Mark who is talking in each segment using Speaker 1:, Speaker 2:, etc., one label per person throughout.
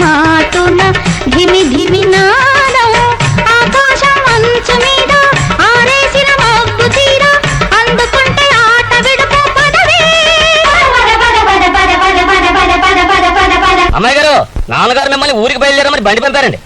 Speaker 1: మాటున ధిమి ధిమి నాదం ఆకాశం మంచు మీద ఆరేసిన మబ్బు తీర అందుకుంటే ఆట విడుపు పదవే.
Speaker 2: అమ్మాయి గారు, నాన్నగారు మిమ్మల్ని ఊరికి బయలుదేరమని బండి పంపారండి.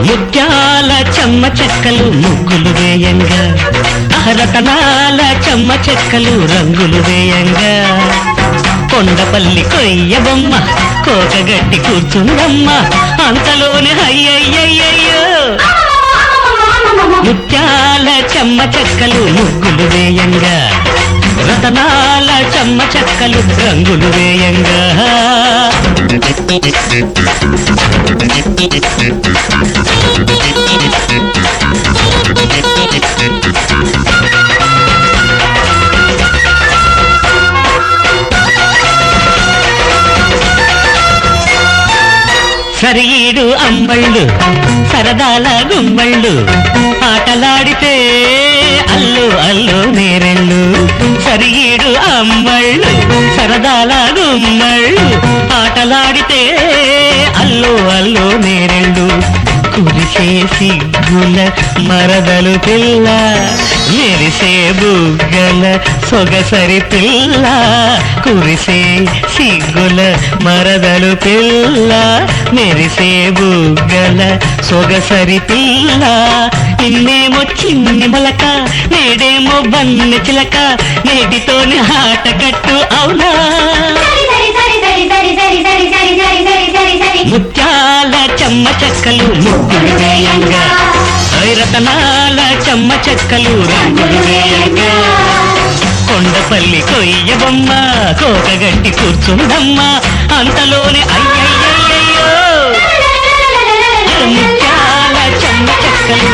Speaker 3: ముత్యాల చెమ్మ చెక్కలు ముగ్గులు వేయంగా, రతనాల చెమ్మ చెక్కలు రంగులు వేయంగా, కొండపల్లి కొయ్య బొమ్మ కోకగట్టి కూర్చుందమ్మ అంతలోనే అయ్యయ్యయ్యో. ముత్యాల చెమ్మ చెక్కలు ముగ్గులు వేయంగా, రతనాల చెమ్మ చెక్కలు రంగులు వేయంగా. సరీడు అమ్మళ్ళు సరదాల గుమ్మళ్ళు ఆటలాడితే అల్లు అల్లు నేరెళ్ళు. సరీడు అమ్మళ్ళు సరదాల గుమ్మళ్ళు ఆటలాడితే అల్లు అల్లు నేరెళ్ళు. కురిసే సిగ్గుల మరదలు పిల్ల మెరిసే బుగ్గల సొగసరి పిల్ల. కురిసే సిగ్గుల మరదలు పిల్ల మెరిసే బుగ్గల సొగసరి పిల్ల. నిన్నేమో చిన్ని మొలక నేడేమో బన్నె చిలక నేటితోని ఆట కట్టు అవునా. ముత్యాల చెమ్మ చెక్కలు ముగ్గులు వేయంగా, రతనాల చెమ్మ చెక్కలు రంగులు వేయంగా, కొండపల్లి కొయ్య బొమ్మ కోకగట్టి కూర్చుందమ్మ అంతలోనే అయ్యయ్యయ్యో. ముత్యాల చెమ్మ చెక్కలు